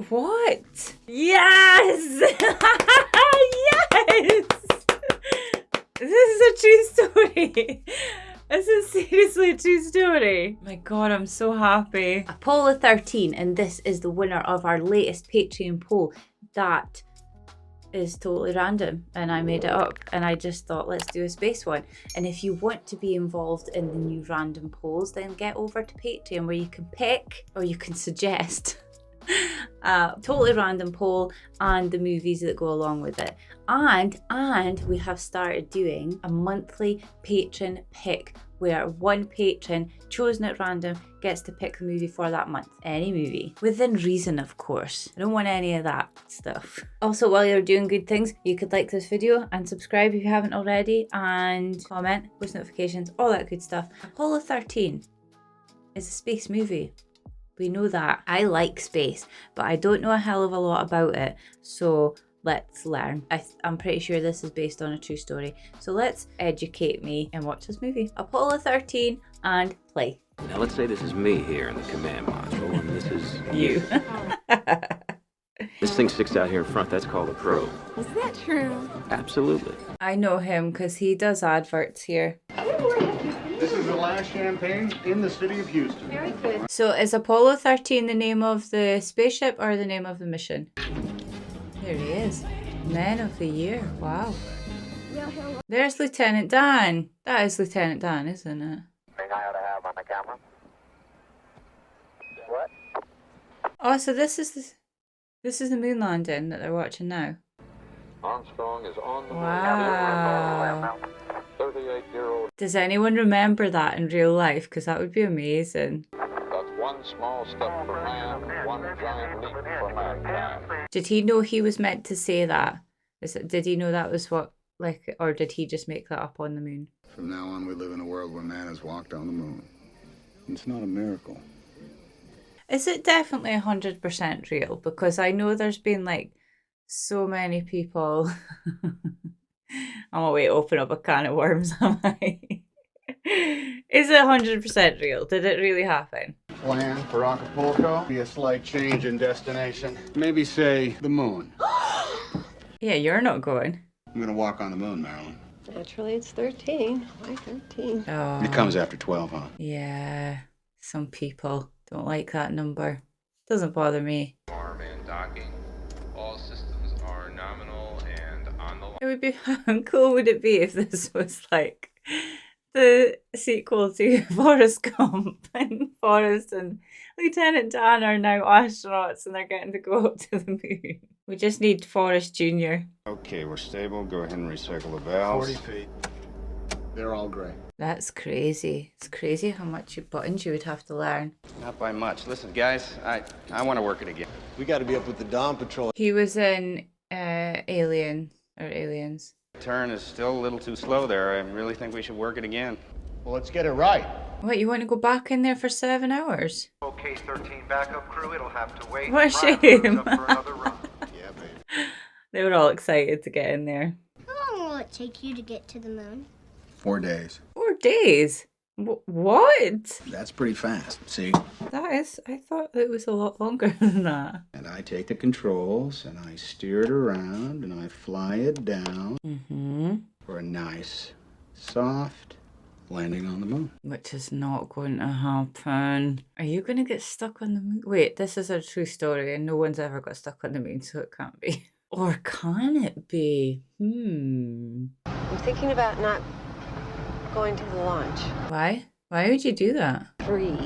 What? Yes! Yes! This is a true story. This is seriously a true story. My God, I'm so happy. Apollo 13, and this is the winner of our latest Patreon poll. That is totally random, and I made it up, and I just thought, let's do a space one. And if you want to be involved in the new random polls, then get over to Patreon, where you can pick, or you can suggest a totally random poll and the movies that go along with it. And we have started doing a monthly patron pick, where one patron chosen at random gets to pick the movie for that month. Any movie. Within reason, of course. I don't want any of that stuff. Also, while you're doing good things, you could like this video and subscribe if you haven't already, and comment, post notifications, all that good stuff. Apollo 13 is a space movie. We know that. I like space, but I don't know a hell of a lot about it. So let's learn. I'm pretty sure this is based on a true story. So let's educate me and watch this movie. Apollo 13 and play. Now let's say this is me here in the command module, and this is You. This thing sticks out here in front. That's called a probe. Is that true? Absolutely. I know him because he does adverts here. This is the last champagne in the city of Houston. Very good. So is Apollo 13 the name of the spaceship or the name of the mission? There he is. Man of the Year. Wow. There's Lieutenant Dan. That is Lieutenant Dan, isn't it? Thing I ought to have on the camera. What? Oh, so this is the moon landing that they're watching now. Armstrong is on the Wow. 38-year-old. Does anyone remember that in real life? Because that would be amazing. That's one small step for man, one giant leap for mankind. Did he know he was meant to say that? Did he know that was what, like, or did he just make that up on the moon? From now on, we live in a world where man has walked on the moon. It's not a miracle. Is it definitely 100% real? Because I know there's been like so many people. I'm a way to open up a can of worms, am I? Is it 100% real? Did it really happen? Plan for Acapulco, be a slight change in destination. Maybe say the moon. Yeah, you're not going. I'm gonna walk on the moon, Marilyn. Naturally, it's 13. Why 13? Oh, It comes after 12, huh? yeah. Some people don't like that number. Doesn't bother me. Arm and docking. All systems are nominal and on the line. It would be, how cool would it be if this was like the sequel to Forrest Gump, and Forrest and Lieutenant Dan are now astronauts and they're getting to go up to the moon. We just need Forrest Jr. Okay, we're stable. Go ahead and recycle the valves. 40 feet. They're all gray. That's crazy. It's crazy how much buttons you would have to learn. Not by much. Listen, guys, I want to work it again. We got to be up with the Dawn Patrol. He was in Alien, or Aliens. Turn is still a little too slow there. I really think we should work it again. Well, let's get it right. What, you want to go back in there for 7 hours? Okay, 13 backup crew, it'll have to wait. What a Bryant shame. moves up for another run. Yeah, baby. They were all excited to get in there. How long will it take you to get to the moon? 4 days. 4 days? What? That's pretty fast. See? That is, I thought it was a lot longer than that. And I take the controls and I steer it around and I fly it down for a nice, soft landing on the moon. Which is not going to happen. Are you going to get stuck on the moon? Wait, this is a true story and no one's ever got stuck on the moon, so it can't be. Or can it be? I'm thinking about not going to the launch. Why? Why would you do that? Free.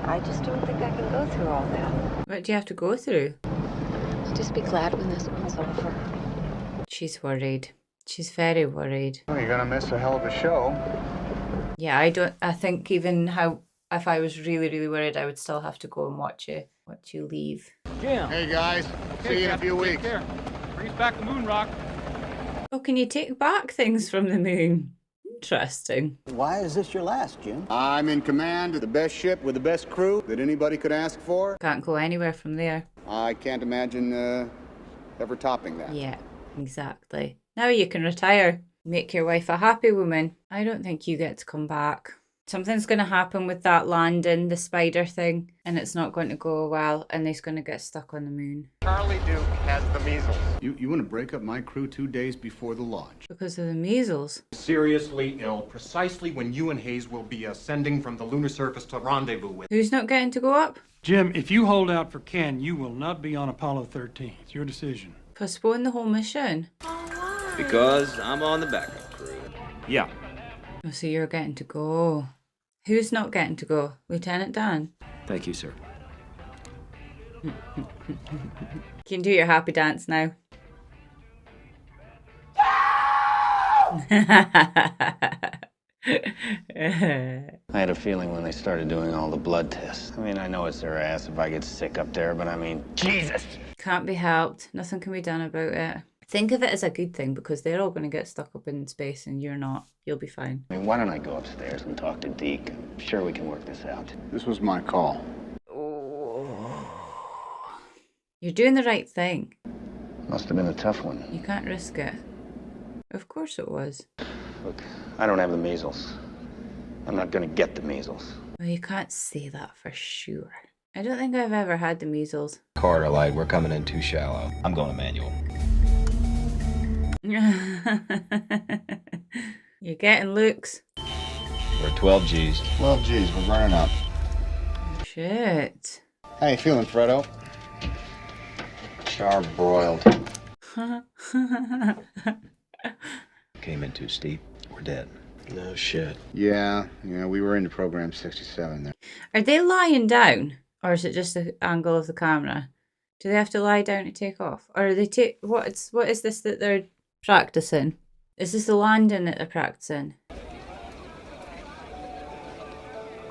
I just don't think I can go through all that. What do you have to go through? Just be glad when this one's over. She's worried. She's very worried. Well, you're gonna miss a hell of a show. Yeah, I think even if I was really, really worried, I would still have to go and watch you leave. Jim. Hey guys, see you in a few weeks. Bring us back the moon rock. Oh, can you take back things from the moon? Interesting. Why is this your last, Jim? I'm in command of the best ship with the best crew that anybody could ask for. Can't go anywhere from there. I can't imagine ever topping that. Yeah, exactly. Now you can retire. Make your wife a happy woman. I don't think you get to come back. Something's going to happen with that landing, the spider thing, and it's not going to go well, and he's going to get stuck on the moon. Charlie Duke has the measles. You want to break up my crew 2 days before the launch? Because of the measles. Seriously ill, precisely when you and Hayes will be ascending from the lunar surface to rendezvous with. Who's not getting to go up? Jim, if you hold out for Ken, you will not be on Apollo 13. It's your decision. Postpone the whole mission. Because I'm on the backup crew. Yeah. Oh, so you're getting to go. Who's not getting to go? Lieutenant Dan? Thank you, sir. You can do your happy dance now. I had a feeling when they started doing all the blood tests. I mean, I know it's their ass if I get sick up there, but I mean, Jesus! Can't be helped. Nothing can be done about it. Think of it as a good thing because they're all going to get stuck up in space and you're not. You'll be fine. I mean, why don't I go upstairs and talk to Deke? I'm sure we can work this out. This was my call. Oh. You're doing the right thing. Must have been a tough one. You can't risk it. Of course it was. Look, I don't have the measles. I'm not gonna get the measles. Well, you can't say that for sure. I don't think I've ever had the measles. Carter Light, we're coming in too shallow. I'm going to manual. You're getting looks. We're 12 G's. 12 G's, we're running up. Shit. How you feeling, Fredo? Charbroiled. Came in too steep. We're dead. No shit. Yeah, we were into program 67 there. Are they lying down? Or is it just the angle of the camera? Do they have to lie down to take off? Or are they what is this that they're practicing? Is this the landing that they're practicing?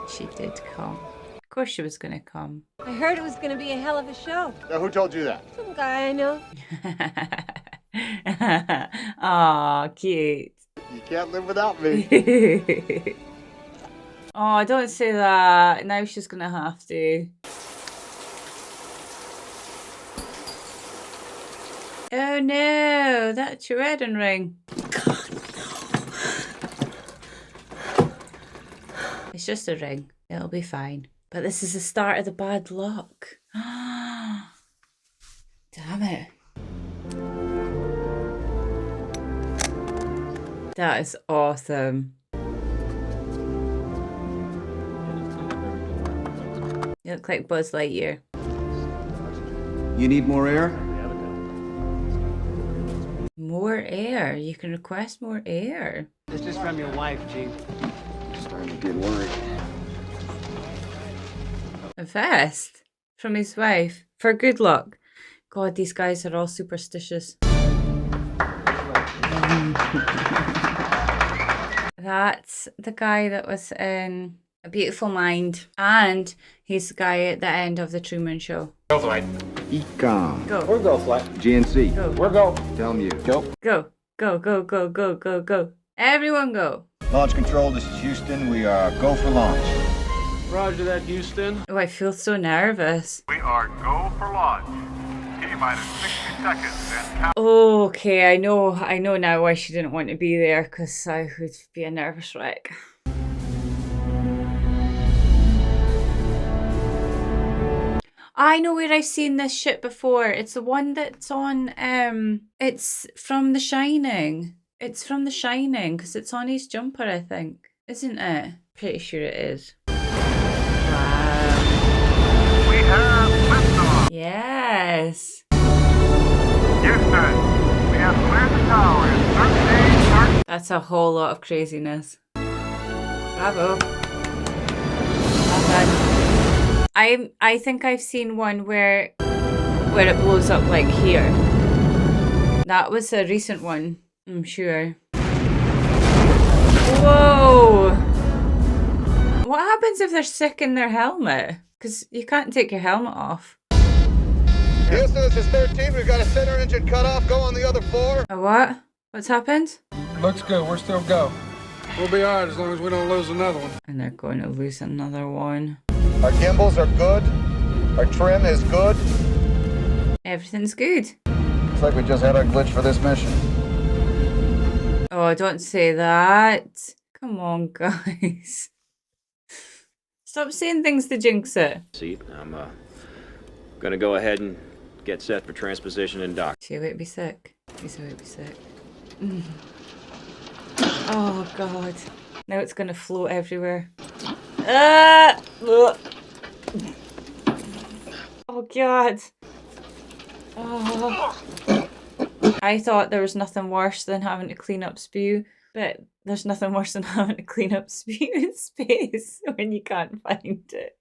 She did come. Of course she was going to come. I heard it was going to be a hell of a show. Now, who told you that? Some guy I know. Aw, cute. You can't live without me. Oh, don't say that. Now she's going to have to. Oh no, that's your wedding ring. God, no. It's just a ring. It'll be fine. But this is the start of the bad luck. Damn it. That is awesome. You look like Buzz Lightyear. You need more air? More air. You can request more air. This is from your wife, Chief. Starting to get worried. A vest from his wife for good luck. God, these guys are all superstitious. That's the guy that was in A Beautiful Mind, and he's the guy at the end of the Truman Show. Go flight. Econ. Go. We're go flight. GNC. Go. We're go. Tell me you. Go. Go. Go, go, go, go, go, go. Everyone go. Launch control, this is Houston. We are go for launch. Roger that, Houston. Oh, I feel so nervous. We are go for launch. T-minus 60 seconds and count. Okay, I know now why she didn't want to be there, because I would be a nervous wreck. I know where I've seen this shit before. It's the one that's on, it's from The Shining. It's from The Shining, because it's on his jumper, I think. Isn't it? Pretty sure it is. Wow. We have liftoff. Yes. Houston, we have cleared the tower in 13. That's a whole lot of craziness. Bravo. Well done. I think I've seen one where it blows up like here. That was a recent one, I'm sure. Whoa! What happens if they're sick in their helmet? Because you can't take your helmet off. Houston, this is 13. We've got a center engine cut off. Go on the other 4. A what? What's happened? Looks good. We're still go. We'll be all right as long as we don't lose another one. And they're going to lose another one. Our gimbals are good. Our trim is good. Everything's good. Looks like we just had our glitch for this mission. Oh, don't say that. Come on, guys. Stop saying things to jinx it. Seat. I'm gonna go ahead and get set for transposition and dock. She won't be sick. He's won't be sick. Oh god. Now it's gonna float everywhere. Oh god. Oh. I thought there was nothing worse than having to clean up spew, but there's nothing worse than having to clean up spew in space when you can't find it.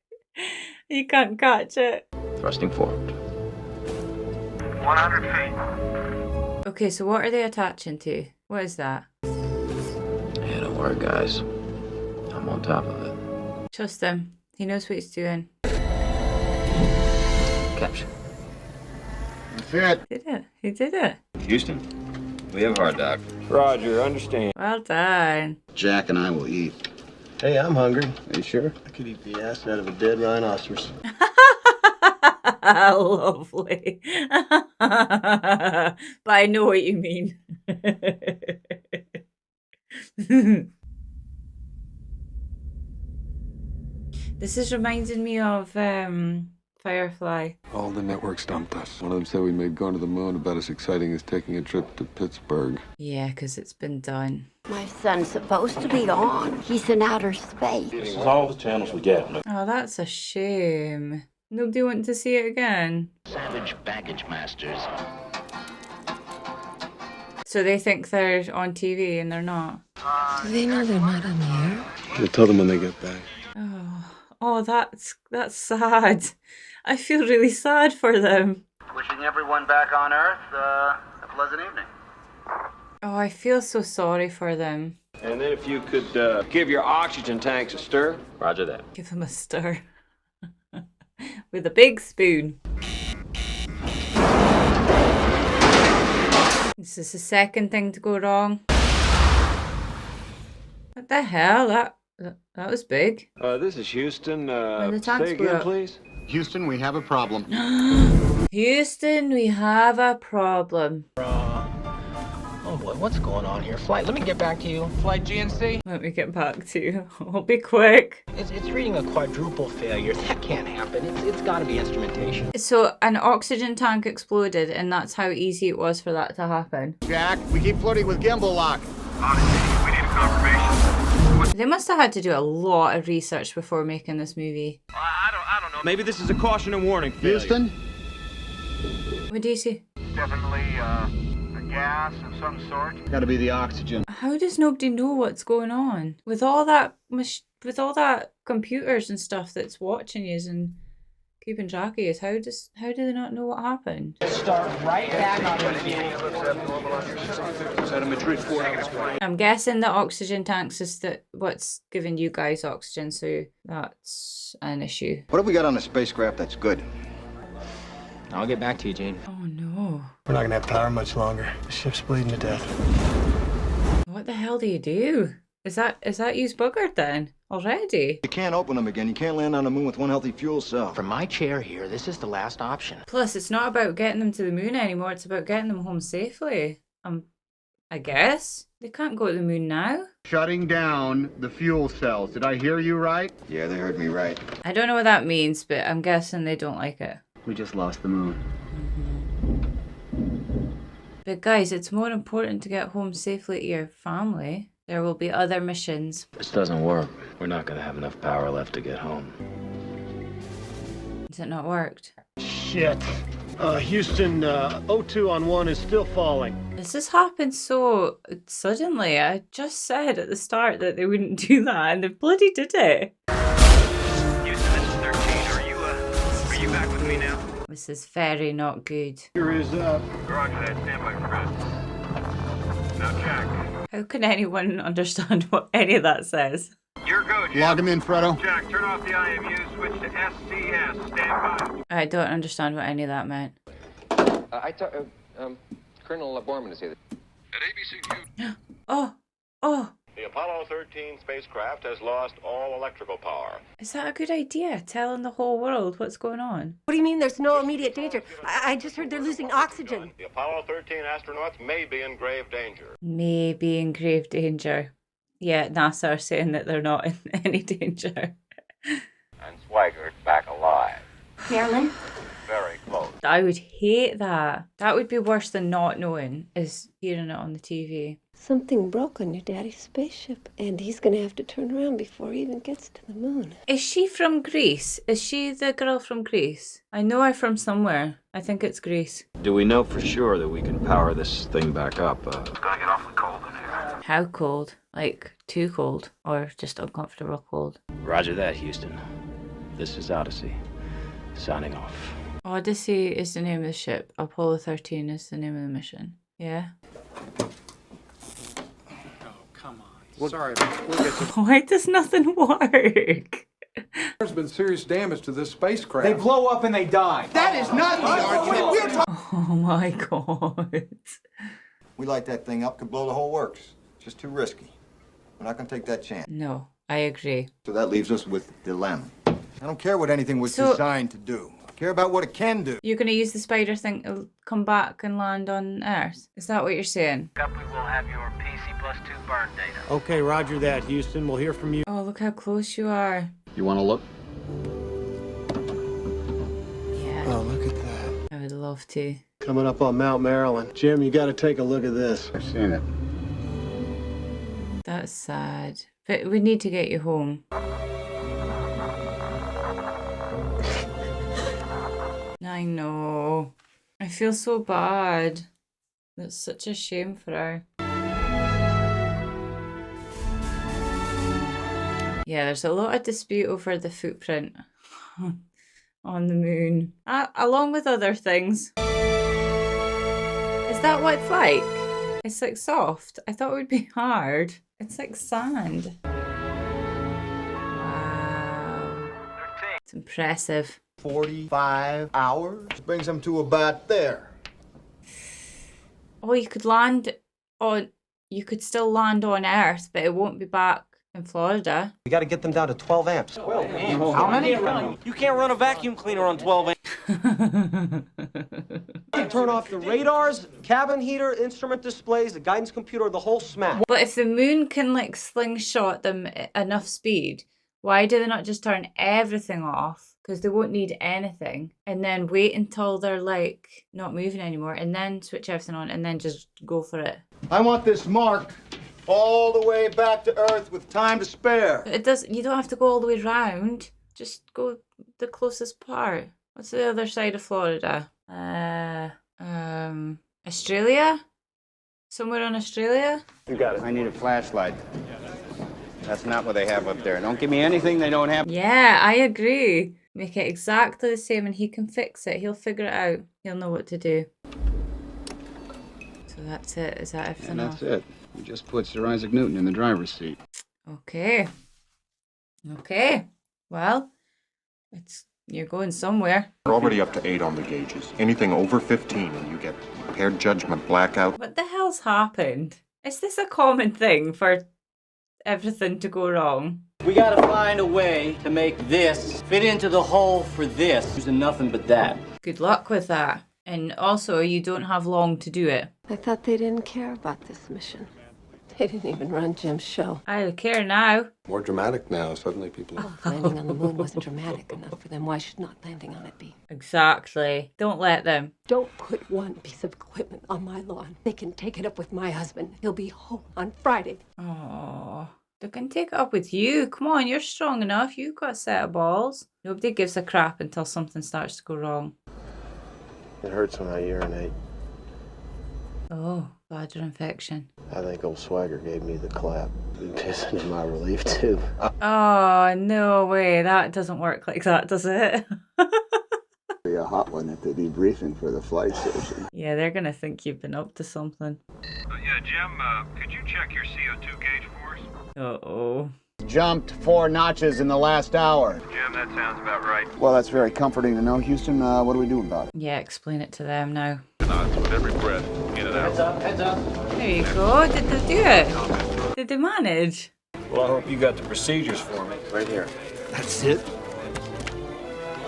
You can't catch it. Thrusting forward. 100 feet. Okay, so what are they attaching to? What is that? Yeah, don't worry, guys. I'm on top of it. Trust him. He knows what he's doing. Capture. That's it. He did it. He did it. Houston, we have hard dock. Roger, understand. Well done. Jack and I will eat. Hey, I'm hungry. Are you sure? I could eat the ass out of a dead rhinoceros. Lovely. But I know what you mean. This is reminding me of Firefly. All the networks dumped us. One of them said we made going to the moon about as exciting as taking a trip to Pittsburgh. Yeah, because it's been done. My son's supposed to be on. He's in outer space. This is all the channels we get. Oh, that's a shame. Nobody want to see it again. Savage baggage masters. So they think they're on TV and they're not. Do they know they're not on the air? We'll tell them when they get back. Oh, that's sad. I feel really sad for them. Wishing everyone back on Earth a pleasant evening. Oh, I feel so sorry for them. And then if you could give your oxygen tanks a stir. Roger that. Give them a stir. With a big spoon. This is the second thing to go wrong. What the hell? That was big. This is Houston. the tanks Say blew again, up. please. Houston, we have a problem. Houston, we have a problem. Oh boy, what's going on here? Flight, let me get back to you. Flight GNC? Let me get back to you. I'll be quick. It's reading a quadruple failure. That can't happen. It's got to be instrumentation. So an oxygen tank exploded and that's how easy it was for that to happen. Jack, we keep floating with gimbal lock. Honestly, we need a confirmation. They must have had to do a lot of research before making this movie. I don't know. Maybe this is a caution and warning. Failure. Houston? What do you see? Definitely a gas of some sort. Gotta be the oxygen. How does nobody know what's going on? With all that computers and stuff that's watching you and keeping track of you, how do they not know what happened? Start right back on the beginning. I'm guessing the oxygen tanks is what's giving you guys oxygen, so that's an issue. What have we got on the spacecraft that's good? I'll get back to you, Gene. Oh no. We're not gonna have power much longer. The ship's bleeding to death. What the hell do you do? Is that used buggered then? Already? You can't open them again. You can't land on the moon with one healthy fuel cell. From my chair here, this is the last option. Plus, it's not about getting them to the moon anymore. It's about getting them home safely. I guess. They can't go to the moon now. Shutting down the fuel cells. Did I hear you right? Yeah, they heard me right. I don't know what that means, but I'm guessing they don't like it. We just lost the moon. But guys, it's more important to get home safely to your family. There will be other missions. This doesn't work. We're not gonna have enough power left to get home. Has it not worked? Shit. Houston, O2 on 1 is still falling. This has happened so suddenly. I just said at the start that they wouldn't do that, and they bloody did it. Houston, this is 13. Are you back with me now? This is very not good. Here is Roger that. Stand by, Chris. Now check. How can anyone understand what any of that says? You're good. Log him in, Fredo. Jack, turn off the IMU. Switch to SCS. Stand by. I don't understand what any of that meant. Colonel Borman is here. At ABC News. Oh. The Apollo 13 spacecraft has lost all electrical power. Is that a good idea? Telling the whole world what's going on? What do you mean there's no immediate danger? I just heard they're losing oxygen. The Apollo 13 astronauts may be in grave danger. May be in grave danger. Yeah, NASA are saying that they're not in any danger. and Swigert back alive. Marilyn? Very close. I would hate that. That would be worse than not knowing, is hearing it on the TV. Something broke on your daddy's spaceship, and he's gonna have to turn around before he even gets to the moon. Is she from Greece? Is she the girl from Greece? I know her from somewhere. I think it's Greece. Do we know for sure that we can power this thing back up? It's gonna get awfully cold in here. How cold? Like, too cold? Or just uncomfortable cold? Roger that, Houston. This is Odyssey. Signing off. Odyssey is the name of the ship. Apollo 13 is the name of the mission. Yeah? Sorry, we'll get to... Why does nothing work? There's been serious damage to this spacecraft. They blow up and they die. That is not the argument. We're talking. Oh my god. We light that thing up, could blow the whole works. It's just too risky. We're not gonna take that chance. No, I agree. So that leaves us with dilemma. I don't care what anything was designed to do. I care about what it can do. You're gonna use the spider thing to come back and land on Earth? Is that what you're saying? We will have your PC+2 burn data. Okay, roger that, Houston. We'll hear from you. Oh, look how close you are. You want to look? Yeah. Oh, look at that. I would love to. Coming up on Mount Maryland. Jim, you gotta take a look at this. I've seen it. That's sad. But we need to get you home. I know. I feel so bad. That's such a shame for her. Yeah, there's a lot of dispute over the footprint on the moon, along with other things. Is that what it's like? It's like soft. I thought it would be hard. It's like sand. Wow. It's impressive. 45 hours brings them to about there. Oh, you could land on... You could still land on Earth, but it won't be back in Florida. We gotta get them down to 12 amps. 12 amps? How many? You can't run a vacuum cleaner on 12 amps. Turn off the radars, cabin heater, instrument displays, the guidance computer, the whole smash. But if the moon can, like, slingshot them enough speed, why do they not just turn everything off? Because they won't need anything. And then wait until they're, like, not moving anymore. And then switch everything on and then just go for it. I want this mark all the way back to Earth with time to spare. But it does. You don't have to go all the way round. Just go the closest part. What's the other side of Florida? Australia? Somewhere in Australia? You got it. I need a flashlight. That's not what they have up there. Don't give me anything they don't have. Yeah, I agree. Make it exactly the same and he can fix it. He'll figure it out. He'll know what to do. So that's it. Is that everything And that's it. We just put Sir Isaac Newton in the driver's seat. Okay. Okay. Well, you're going somewhere. We're already up to 8 on the gauges. Anything over 15 and you get impaired judgment, blackout. What the hell's happened? Is this a common thing for everything to go wrong? We gotta find a way to make this fit into the hole for this. Using nothing but that. Good luck with that. And also, you don't have long to do it. I thought they didn't care about this mission. They didn't even run Jim's show. I care now. More dramatic now. Suddenly people are... Landing on the moon wasn't dramatic enough for them. Why should not landing on it be? Exactly. Don't let them. Don't put one piece of equipment on my lawn. They can take it up with my husband. He'll be home on Friday. Oh, they can take it up with you. Come on, you're strong enough. You've got a set of balls. Nobody gives a crap until something starts to go wrong. It hurts when I urinate. Oh, bladder infection. I think old Swagger gave me the clap. Been pissing in my relief too. Oh, no way. That doesn't work like that, does it? Be a hot one at the debriefing for the flight station. Yeah, they're going to think you've been up to something. Yeah, Jim, could you check your CO2 gauge for us? Uh-oh. Jumped 4 notches in the last hour. Jim, that sounds about right. Well, that's very comforting to know. Houston, what do we do about it? Yeah, explain it to them now. With every breath, in and out. Heads up, heads up. There you go. Did they do it? Did they manage? Well, I hope you got the procedures for me. Right here. That's it?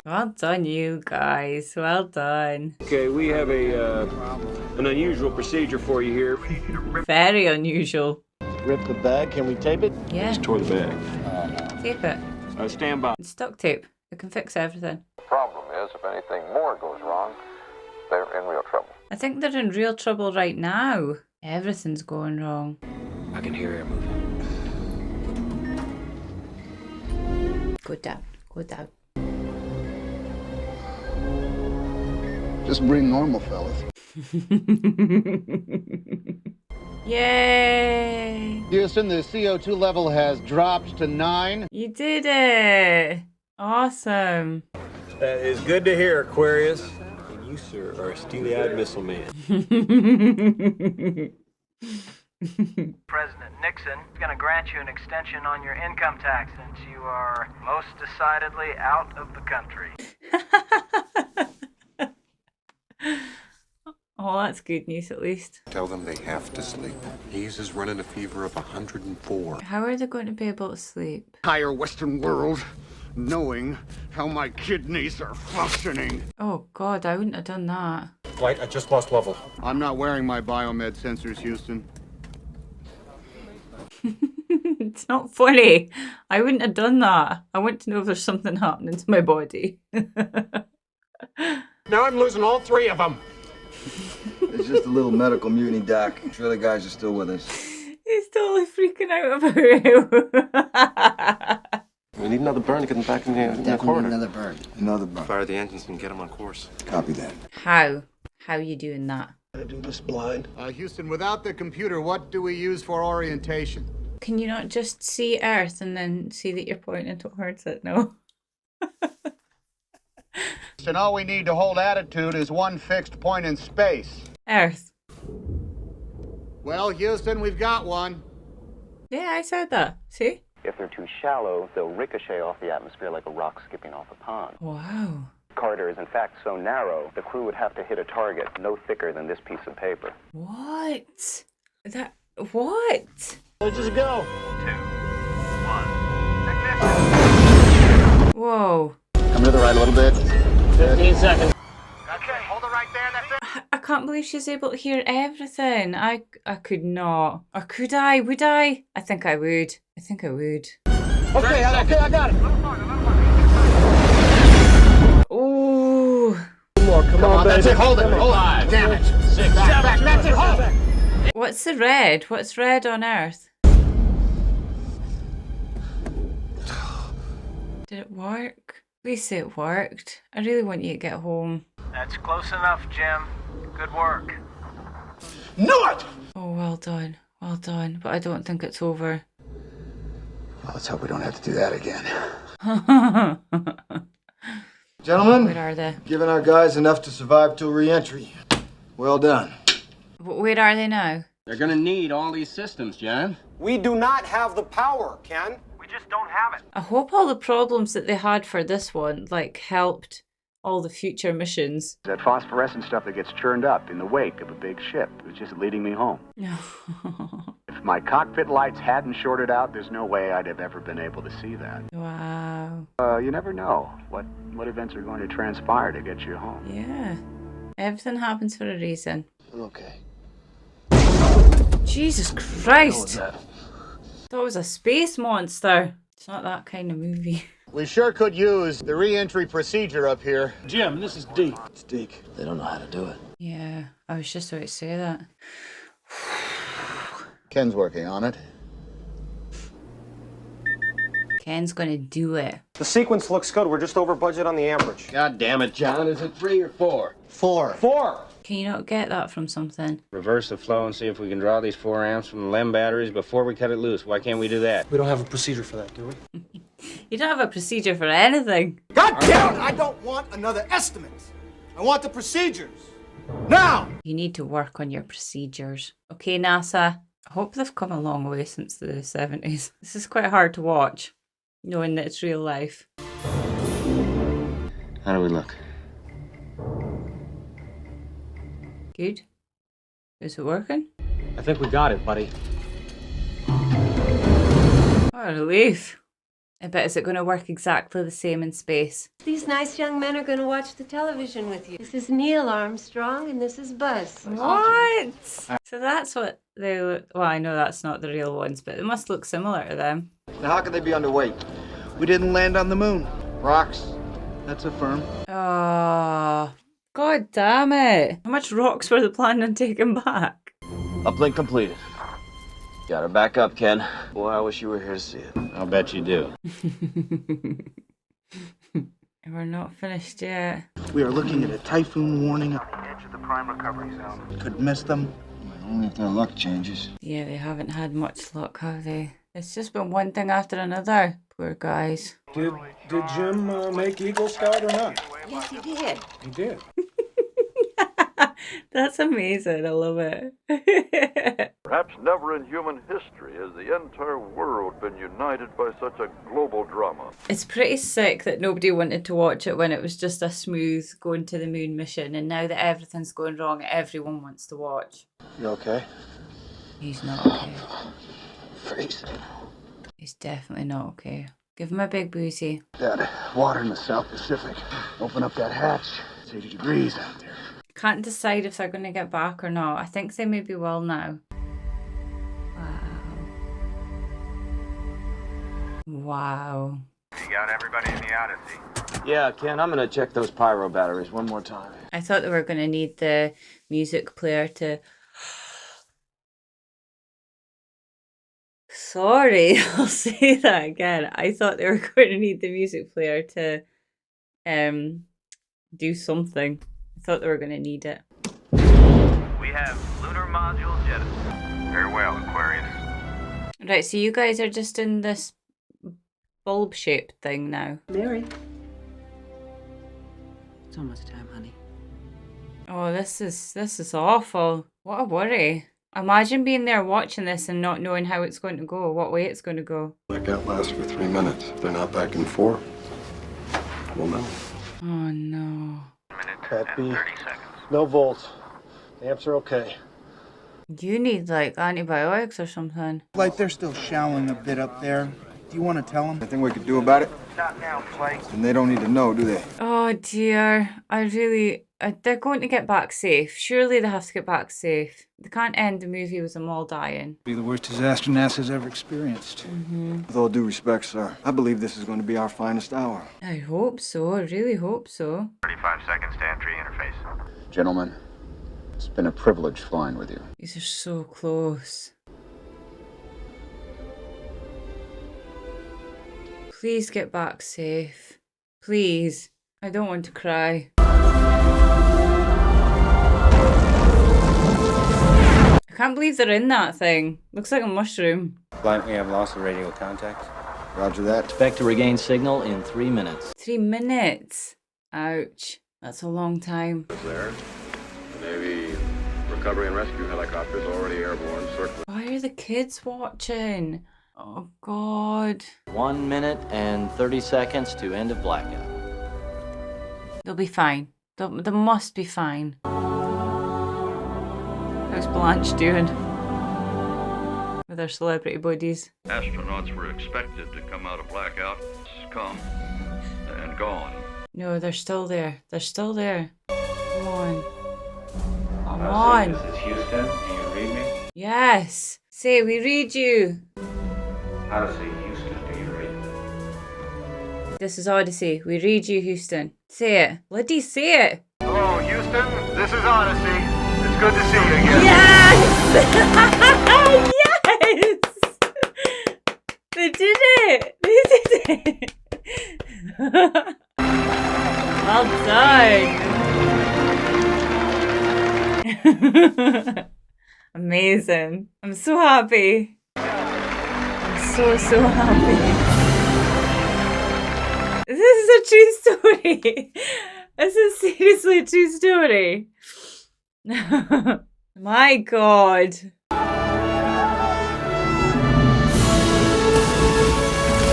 Well done, you guys. Well done. Okay, we have an unusual procedure for you here. Very unusual. Rip the bag. Can we tape it? Yeah. Just tore the bag. Tape it. Stand by. It's duct tape. It can fix everything. The problem is, if anything more goes wrong, they're in real trouble. I think they're in real trouble right now. Everything's going wrong. I can hear air moving. Go down. Go down. Just bring normal, fellas. Yay! Houston, the CO2 level has dropped to 9. You did it! Awesome. That is good to hear, Aquarius. And you, sir, are a steely-eyed missile man. President Nixon is going to grant you an extension on your income tax since you are most decidedly out of the country. Oh, that's good news at least. Tell them they have to sleep. Hayes is running a fever of 104. How are they going to be able to sleep? Entire Western world, knowing how my kidneys are functioning. Oh God, I wouldn't have done that. Flight, I just lost level. I'm not wearing my biomed sensors, Houston. It's not funny. I wouldn't have done that. I want to know if there's something happening to my body. Now I'm losing all 3 of them. It's just a little medical mutiny, Doc. I'm sure the guys are still with us. He's totally freaking out about it. We need another burn to get them back in the corridor. Another burn. Another burn. Fire the engines and get them on course. Copy that. How? How are you doing that? I do this blind. Houston, without the computer, what do we use for orientation? Can you not just see Earth and then see that you're pointing towards it? No. And all we need to hold attitude is one fixed point in space. Earth. Well, Houston, we've got one. Yeah, I said that. See? If they're too shallow, they'll ricochet off the atmosphere like a rock skipping off a pond. Wow. The corridor is in fact so narrow, the crew would have to hit a target no thicker than this piece of paper. What? That... What? Let's just go. 2, 1, ignition. Whoa. Come to the right a little bit. 15 seconds. Okay, hold it right there, that's it. I can't believe she's able to hear everything. I could not. Or could I? Would I? I think I would. I think I would. Okay, I got it. Ooh. Come on, that's it, hold it. Hold on. Damn it. 6, Back, that's it, hold it. What's the red? What's red on Earth? Did it work? Please say it worked. I really want you to get home. That's close enough, Jim. Good work. Not! Oh, well done. Well done. But I don't think it's over. Well, let's hope we don't have to do that again. Gentlemen, Where are they? giving our guys enough to survive till re-entry. Well done. Where are they now? They're gonna need all these systems, John. We do not have the power, Ken. We just don't have it. I hope all the problems that they had for this one, like, helped all the future missions. That phosphorescent stuff that gets churned up in the wake of a big ship. It's just leading me home. If my cockpit lights hadn't shorted out, there's no way I'd have ever been able to see that. Wow. You never know what events are going to transpire to get you home. Yeah. Everything happens for a reason. Okay. Jesus Christ! That was a space monster. It's not that kind of movie. We sure could use the re-entry procedure up here. Jim, this is Deke. It's Deke. They don't know how to do it. Yeah, I was just about to say that. Ken's working on it. Ken's gonna do it. The sequence looks good. We're just over budget on the amperage. God damn it, John. Is it 3 or 4? 4. 4. Can you not get that from something? Reverse the flow and see if we can draw these 4 amps from the LEM batteries before we cut it loose. Why can't we do that? We don't have a procedure for that, do we? You don't have a procedure for anything. God damn it! I don't want another estimate. I want the procedures. Now! You need to work on your procedures. Okay, NASA. I hope they've come a long way since the 70s. This is quite hard to watch, knowing that it's real life. How do we look? Good. Is it working? I think we got it, buddy. What a relief. I bet, is it going to work exactly the same in space? These nice young men are going to watch the television with you. This is Neil Armstrong and this is Buzz. What? So that's what they look... Well, I know that's not the real ones, but it must look similar to them. Now, how could they be underweight? We didn't land on the moon. Rocks, That's a firm. Oh, god damn it. How much rocks were they planning on taking back? Uplink completed. Got her back up, Ken. Boy, I wish you were here to see it. I'll bet you do. We're not finished yet. We are looking at a typhoon warning. On the edge of the prime recovery zone. Could miss them. Only if their luck changes. Yeah, they haven't had much luck, have they? It's just been one thing after another. Poor guys. Did Jim make Eagle Scout or not? Yes, he did. He did. That's amazing. I love it. Perhaps never in human history has the entire world been united by such a global drama. It's pretty sick that nobody wanted to watch it when it was just a smooth going to the moon mission, and now that everything's going wrong, everyone wants to watch. You okay? He's not okay. Freeze. He's definitely not okay. Give him a big boozy. That water in the South Pacific. Open up that hatch. It's 80 degrees out there. Can't decide if they're going to get back or not. I think they maybe will now. Wow. You got everybody in the Odyssey. Yeah, Ken, I'm gonna check those pyro batteries one more time. I thought they were going to need the music player to... Sorry, I'll say that again. I thought they were going to need the music player to do something. I thought they were going to need it. We have lunar module jettisoned. Very well, Aquarius. Right, so you guys are just in this bulb-shaped thing now. Mary. It's almost time, honey. Oh, this is awful. What a worry. Imagine being there watching this and not knowing how it's going to go, what way it's going to go. Blackout lasts for 3 minutes. If they're not back in 4, we'll know. Oh no. Cat B. No volts. The amps are okay. You need like antibiotics or something. Like they're still showering a bit up there. Do you want to tell them? Anything we could do about it? Not now, Clay. And they don't need to know, do they? Oh dear. They're going to get back safe. Surely they have to get back safe. They can't end the movie with them all dying. Be the worst disaster NASA's ever experienced. With all due respect, sir, I believe this is going to be our finest hour. I hope so. I really hope so. 35 seconds to entry interface. Gentlemen, it's been a privilege flying with you. These are so close. Please get back safe. Please. I don't want to cry. I can't believe they're in that thing. Looks like a mushroom. Bryant, we have loss of radio contact. Roger that. Expect to regain signal in 3 minutes. 3 minutes. Ouch. That's a long time. There. Navy recovery and rescue helicopters already airborne, circling. Why are the kids watching? Oh, God. 1 minute and 30 seconds to end of blackout. They'll be fine. They must be fine. How's Blanche doing? With her celebrity buddies. Astronauts were expected to come out of blackout, come, and gone. No, they're still there. They're still there. Come on. Come on. This is Houston. Do you read me? Yes. Say, we read you. Odyssey, Houston. Do you read me? This is Odyssey. We read you, Houston. Say it. Liddy, say it. Hello, Houston. This is Odyssey. It's good to see you again. Yes! Yes! They did it! They did it! Well done! Amazing. I'm so happy. I'm so happy. This is a true story. This is seriously a true story. My God.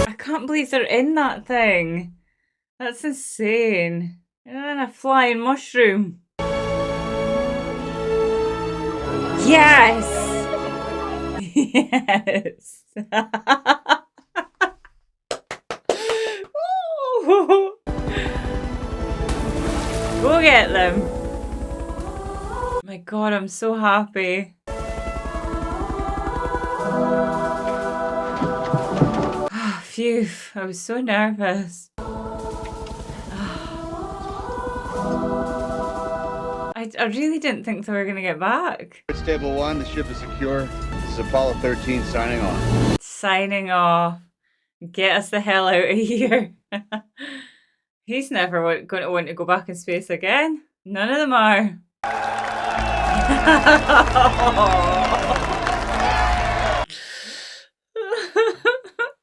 I can't believe they're in that thing. That's insane. They're in a flying mushroom. Yes! Yes! Go get them. My God, I'm so happy. Phew, I was so nervous. I really didn't think they were going to get back. Stable 1, the ship is secure. This is Apollo 13 signing off. Signing off. Get us the hell out of here. He's never going to want to go back in space again. None of them are.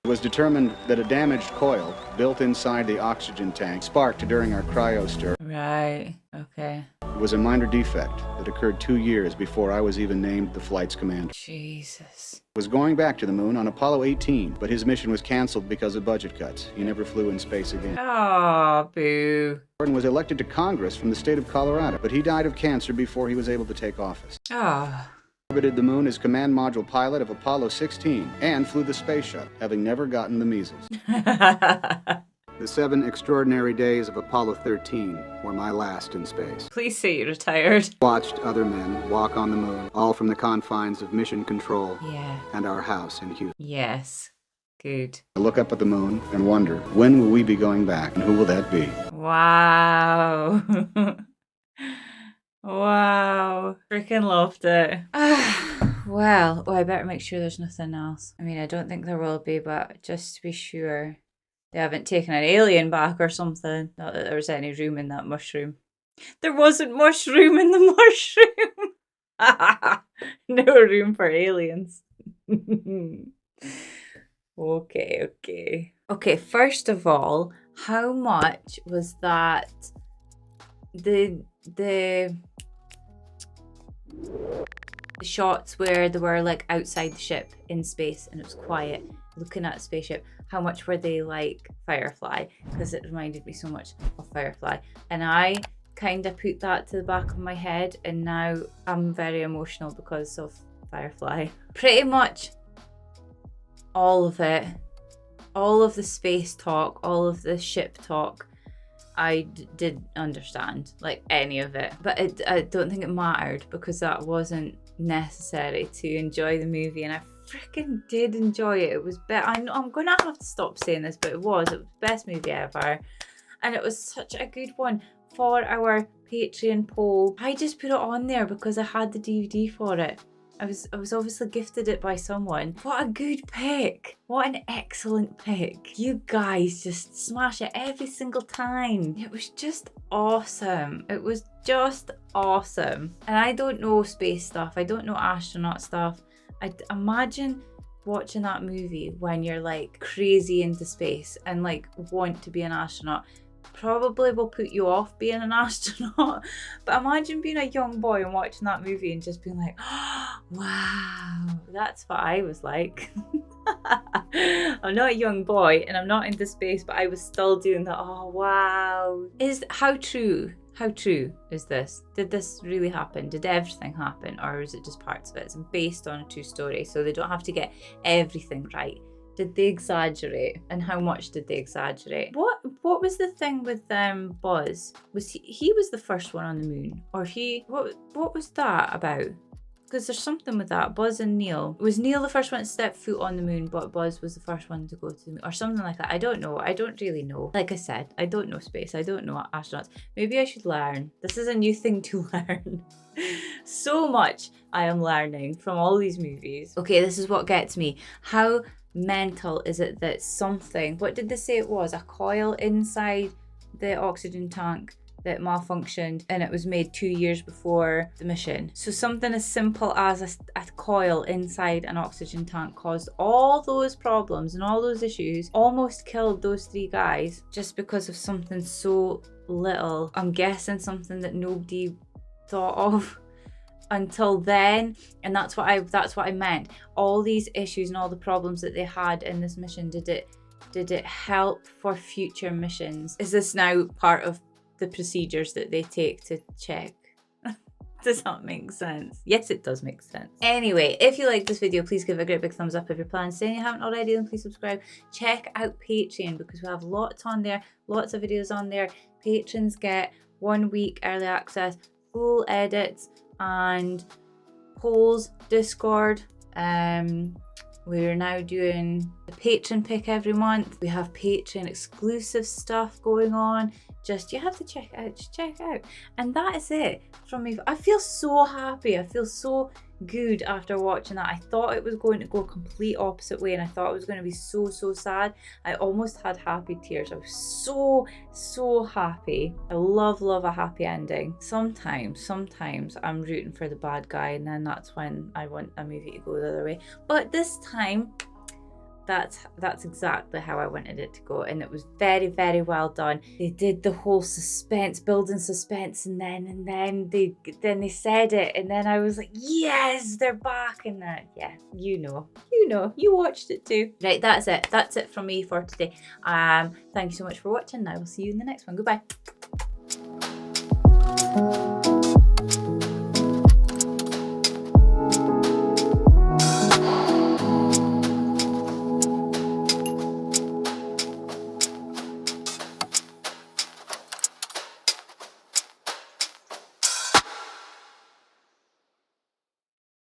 It was determined that a damaged coil built inside the oxygen tank sparked during our cryostir. Right, okay. It was a minor defect that occurred 2 years before I was even named the flight's commander. Jesus. Was going back to the moon on Apollo 18, but his mission was canceled because of budget cuts. He never flew in space again. Oh, boo. Gordon was elected to Congress from the state of Colorado, but he died of cancer before he was able to take office. Oh. Orbited the moon as command module pilot of Apollo 16 and flew the space shuttle, having never gotten the measles. The 7 extraordinary days of Apollo 13 were my last in space. Please say you're retired. Watched other men walk on the moon, all from the confines of mission control and our house in Houston. Yes. Good. I look up at the moon and wonder, when will we be going back and who will that be? Wow. Wow. Freaking loved it. Well, I better make sure there's nothing else. I mean, I don't think there will be, but just to be sure they haven't taken an alien back or something. Not that there was any room in that mushroom. There wasn't much room in the mushroom. No room for aliens. Okay. Okay, first of all, how much was that the shots where they were like outside the ship in space and it was quiet looking at the spaceship, how much were they like Firefly? Because it reminded me so much of Firefly, and I kind of put that to the back of my head, and now I'm very emotional because of Firefly. Pretty much all of it, all of the space talk, all of the ship talk, I did understand, like any of it, but I don't think it mattered because that wasn't necessary to enjoy the movie, and I freaking did enjoy it. It was I'm gonna have to stop saying this, but it was the best movie ever, and it was such a good one for our Patreon poll. I just put it on there because I had the DVD for it. I was obviously gifted it by someone. What a good pick. What an excellent pick. You guys just smash it every single time. It was just awesome. It was just awesome. And I don't know space stuff. I don't know astronaut stuff. I'd imagine watching that movie when you're like crazy into space and like want to be an astronaut probably will put you off being an astronaut, but imagine being a young boy and watching that movie and just being like, oh, wow, that's what I was like. I'm not a young boy and I'm not into space, but I was still doing that. Oh wow. How true is this? Did this really happen? Did everything happen, or is it just parts of it? It's based on a true story, so they don't have to get everything right. Did they exaggerate, and how much did they exaggerate? What was the thing with Buzz? Was he was the first one on the moon, or what was that about? Because there's something with that. Buzz and Neil. Was Neil the first one to step foot on the moon, but Buzz was the first one to go to the moon, or something like that? I don't know. I don't really know. Like I said, I don't know space. I don't know astronauts. Maybe I should learn. This is a new thing to learn. So much I am learning from all these movies. Okay, this is what gets me. How mental is it that something, what did they say it was, a coil inside the oxygen tank that malfunctioned, and it was made 2 years before the mission? So something as simple as a coil inside an oxygen tank caused all those problems and all those issues, almost killed those 3 guys just because of something so little. I'm guessing something that nobody thought of until then, and that's what I meant. All these issues and all the problems that they had in this mission, did it help for future missions? Is this now part of the procedures that they take to check? Does that make sense? Yes, it does make sense. Anyway, if you like this video, please give it a great big thumbs up. If you're planning to stay and you haven't already, then please subscribe. Check out Patreon because we have lots on there, lots of videos on there. Patrons get 1 week early access, full edits, and polls, Discord. We're now doing the patron pick every month. We have Patreon exclusive stuff going on. just, you have to check it out, just check it out. And that is it from me. I feel so happy, I feel so good after watching that. I thought it was going to go a complete opposite way, and I thought it was going to be so sad. I almost had happy tears. I was so happy. I love a happy ending. Sometimes I'm rooting for the bad guy, and then that's when I want a movie to go the other way. But this time, that's exactly how I wanted it to go, and it was very well done. They did the whole suspense, building suspense, and then they said it, and then I was like, yes, they're back. And that, yeah, you watched it too. Right, that's it from me for today. Thank you so much for watching. I will see you in the next one. Goodbye.